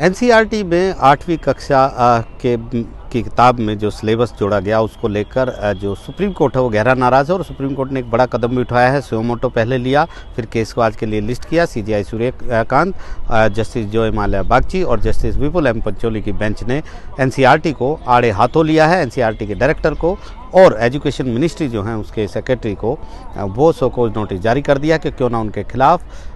NCERT में 8वीं कक्षा की किताब में जो सिलेबस जोड़ा गया उसको लेकर जो सुप्रीम कोर्ट है वो गहरा नाराज़ है और सुप्रीम कोर्ट ने एक बड़ा कदम भी उठाया है। सुमोटो पहले लिया, फिर केस को आज के लिए लिस्ट किया। CJI Suryakant, justice Joy Mallya Bagchi और जस्टिस विपुल एम पंचोली की बेंच ने एनसीईआरटी को आड़े हाथों लिया है। एनसीईआरटी के डायरेक्टर को और एजुकेशन मिनिस्ट्री जो है उसके सेक्रेटरी को वो शोकॉज नोटिस जारी कर दिया कि क्यों ना उनके खिलाफ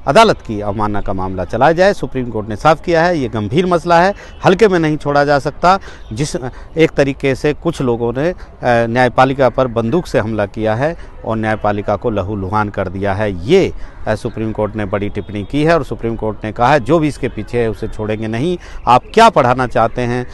अदालत की अवमानना का मामला चलाया जाए। सुप्रीम कोर्ट ने साफ किया है ये गंभीर मसला है, हल्के में नहीं छोड़ा जा सकता। जिस एक तरीके से कुछ लोगों ने न्यायपालिका पर बंदूक से हमला किया है और न्यायपालिका को लहूलुहान कर दिया है, ये सुप्रीम कोर्ट ने बड़ी टिप्पणी की है। और सुप्रीम कोर्ट ने कहा है जो भी इसके पीछे है उसे छोड़ेंगे नहीं। आप क्या पढ़ाना चाहते हैं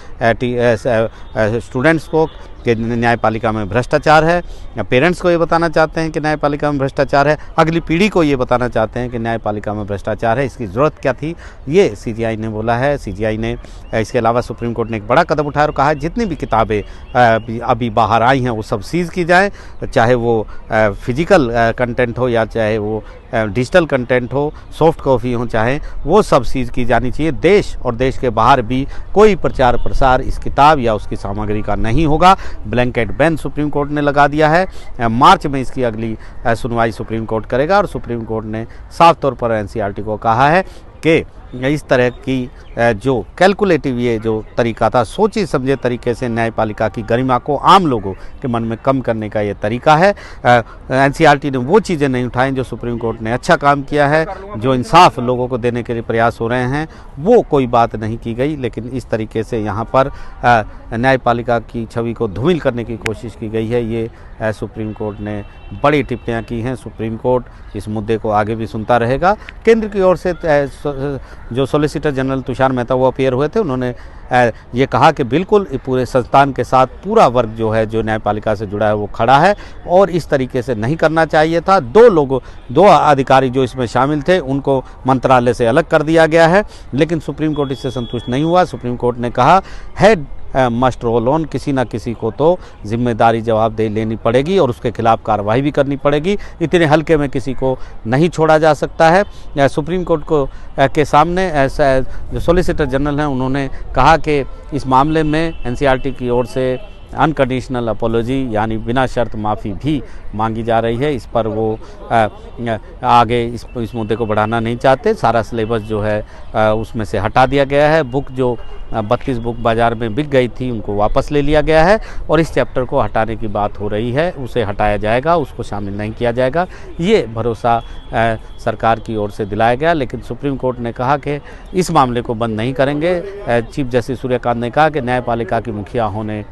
स्टूडेंट्स को कि न्यायपालिका में भ्रष्टाचार है, या पेरेंट्स को ये बताना चाहते हैं कि न्यायपालिका में भ्रष्टाचार है, अगली पीढ़ी को ये बताना चाहते हैं कि न्यायपालिका में भ्रष्टाचार है, इसकी ज़रूरत क्या थी, ये सीजीआई ने बोला है। सीजीआई ने इसके अलावा सुप्रीम कोर्ट ने एक बड़ा कदम उठाया और कहा है जितनी भी किताबें अभी बाहर आई हैं वो सब सीज़ की जाएँ, चाहे वो फिजिकल कंटेंट हो या चाहे वो डिजिटल कंटेंट हो, सॉफ्ट कॉपी हो, चाहे वो सब सीज़ की जानी चाहिए। देश और देश के बाहर भी कोई प्रचार प्रसार इस किताब या उसकी सामग्री का नहीं होगा। ब्लैंकेट बैन सुप्रीम कोर्ट ने लगा दिया है। मार्च में इसकी अगली सुनवाई सुप्रीम कोर्ट करेगा और सुप्रीम कोर्ट ने साफ तौर पर एनसीईआरटी को कहा है कि इस तरह की जो कैलकुलेटिव ये जो तरीका था, सोचे समझे तरीके से न्यायपालिका की गरिमा को आम लोगों के मन में कम करने का ये तरीका है। एनसीईआरटी ने वो चीज़ें नहीं उठाई जो सुप्रीम कोर्ट ने अच्छा काम किया है, जो इंसाफ लोगों को देने के लिए प्रयास हो रहे हैं, वो कोई बात नहीं की गई। लेकिन इस तरीके से यहाँ पर न्यायपालिका की छवि को धूमिल करने की कोशिश की गई है। ये सुप्रीम कोर्ट ने बड़ी टिप्पणियाँ की हैं। सुप्रीम कोर्ट इस मुद्दे को आगे भी सुनता रहेगा। केंद्र की ओर से जो सॉलिसिटर जनरल तुषार मेहता वो अपीयर हुए थे, उन्होंने ये कहा कि बिल्कुल पूरे संस्थान के साथ पूरा वर्ग जो है जो न्यायपालिका से जुड़ा है वो खड़ा है और इस तरीके से नहीं करना चाहिए था। दो अधिकारी जो इसमें शामिल थे उनको मंत्रालय से अलग कर दिया गया है, लेकिन सुप्रीम कोर्ट इससे संतुष्ट नहीं हुआ। सुप्रीम कोर्ट ने कहा हेड मस्ट रोल ऑन, किसी ना किसी को तो जिम्मेदारी जवाबदेही लेनी पड़ेगी और उसके खिलाफ कार्रवाई भी करनी पड़ेगी। इतने हल्के में किसी को नहीं छोड़ा जा सकता है। सुप्रीम कोर्ट को के सामने जो सॉलिसिटर जनरल हैं उन्होंने कहा कि इस मामले में एनसीईआरटी की ओर से अनकंडीशनल अपोलॉजी यानी बिना शर्त माफ़ी भी मांगी जा रही है। इस पर वो आगे इस मुद्दे को बढ़ाना नहीं चाहते। सारा सिलेबस जो है उसमें से हटा दिया गया है। बुक जो 32 बुक बाज़ार में बिक गई थी उनको वापस ले लिया गया है और इस चैप्टर को हटाने की बात हो रही है, उसे हटाया जाएगा, उसको शामिल नहीं किया जाएगा। ये भरोसा सरकार की ओर से दिलाया गया। लेकिन सुप्रीम कोर्ट ने कहा कि इस मामले को बंद नहीं करेंगे। चीफ जस्टिस सूर्यकांत ने कहा कि न्यायपालिका की मुखिया होने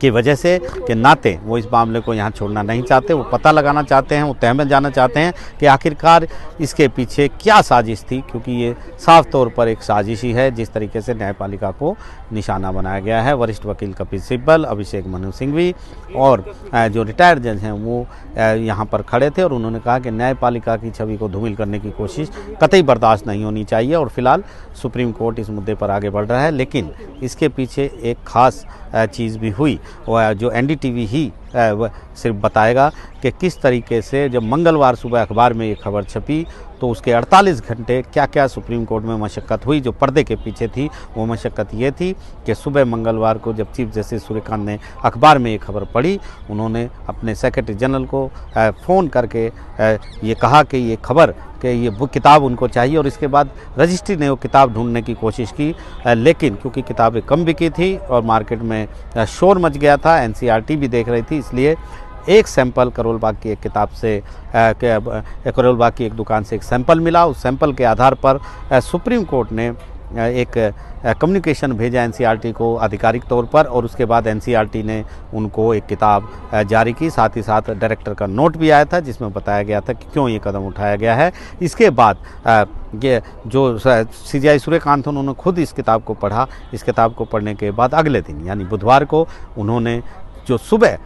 की वजह से के नाते वो इस मामले को यहाँ छोड़ना नहीं चाहते। वो पता लगाना चाहते हैं, वो तह में जाना चाहते हैं कि आखिरकार इसके पीछे क्या साजिश थी, क्योंकि ये साफ तौर पर एक साजिश ही है जिस तरीके से न्यायपालिका को निशाना बनाया गया है। वरिष्ठ वकील कपिल सिब्बल, अभिषेक मनु सिंघवी और जो रिटायर्ड जज हैं वो यहाँ पर खड़े थे और उन्होंने कहा कि न्यायपालिका की छवि को धूमिल करने की कोशिश कतई बर्दाश्त नहीं होनी चाहिए। और फिलहाल सुप्रीम कोर्ट इस मुद्दे पर आगे बढ़ रहा है, लेकिन इसके पीछे एक ख़ास चीज़ भी हुई, वो जो एनडीटीवी ही सिर्फ बताएगा कि किस तरीके से जब मंगलवार सुबह अखबार में ये खबर छपी तो उसके 48 घंटे क्या क्या सुप्रीम कोर्ट में मशक्क़त हुई। जो पर्दे के पीछे थी वो मशक्क़त ये थी कि सुबह मंगलवार को जब चीफ जस्टिस सूर्यकांत ने अखबार में ये खबर पढ़ी, उन्होंने अपने सेक्रेटरी जनरल को फ़ोन करके ये कहा कि ये खबर कि ये वो किताब उनको चाहिए और इसके बाद रजिस्ट्री ने वो किताब ढूंढने की कोशिश की, लेकिन क्योंकि किताबें कम बिकी थी और मार्केट में शोर मच गया था, एनसीईआरटी भी देख रही थी, इसलिए एक सैंपल करोल बाग की एक किताब से करोल बाग की एक दुकान से एक सैंपल मिला। उस सैंपल के आधार पर सुप्रीम कोर्ट ने एक कम्युनिकेशन भेजा एनसीईआरटी को आधिकारिक तौर पर और उसके बाद एनसीईआरटी ने उनको एक किताब जारी की। साथ ही साथ डायरेक्टर का नोट भी आया था जिसमें बताया गया था कि क्यों ये कदम उठाया गया है। इसके बाद ये जो सीजीआई सूर्यकांत उन्होंने खुद इस किताब को पढ़ा। इस किताब को पढ़ने के बाद अगले दिन यानी बुधवार को उन्होंने जो सुबह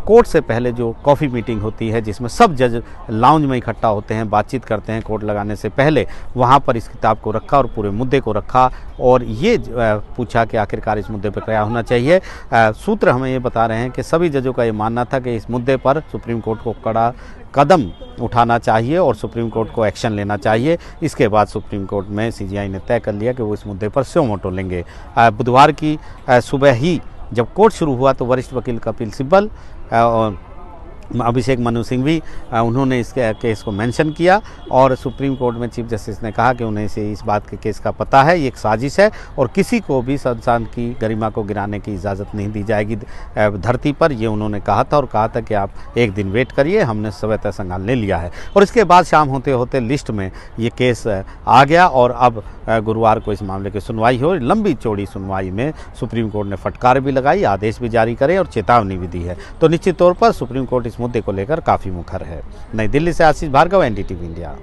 कोर्ट से पहले जो कॉफ़ी मीटिंग होती है जिसमें सब जज लाउंज में इकट्ठा होते हैं, बातचीत करते हैं कोर्ट लगाने से पहले, वहाँ पर इस किताब को रखा और पूरे मुद्दे को रखा और ये पूछा कि आखिरकार इस मुद्दे पर क्या होना चाहिए। सूत्र हमें ये बता रहे हैं कि सभी जजों का ये मानना था कि इस मुद्दे पर सुप्रीम कोर्ट को कड़ा कदम उठाना चाहिए और सुप्रीम कोर्ट को एक्शन लेना चाहिए। इसके बाद सुप्रीम कोर्ट में सीजीआई ने तय कर लिया कि वो इस मुद्दे पर स्यो मोटो लेंगे। बुधवार की सुबह ही जब कोर्ट शुरू हुआ तो वरिष्ठ वकील कपिल सिब्बल और अभिषेक मनु सिंघवी उन्होंने इस केस को मेंशन किया और सुप्रीम कोर्ट में चीफ जस्टिस ने कहा कि उन्हें से इस बात के केस का पता है, ये एक साजिश है और किसी को भी संस्थान की गरिमा को गिराने की इजाज़त नहीं दी जाएगी धरती पर, ये उन्होंने कहा था और कहा था कि आप एक दिन वेट करिए, हमने समय तय संज्ञान ले लिया है। और इसके बाद शाम होते होते लिस्ट में ये केस आ गया और अब गुरुवार को इस मामले की सुनवाई हो। लंबी चौड़ी सुनवाई में सुप्रीम कोर्ट ने फटकार भी लगाई, आदेश भी जारी करे और चेतावनी भी दी है। तो निश्चित तौर पर सुप्रीम कोर्ट इस मुद्दे को लेकर काफ़ी मुखर है। नई दिल्ली से आशीष भार्गव, एनडीटीवी इंडिया।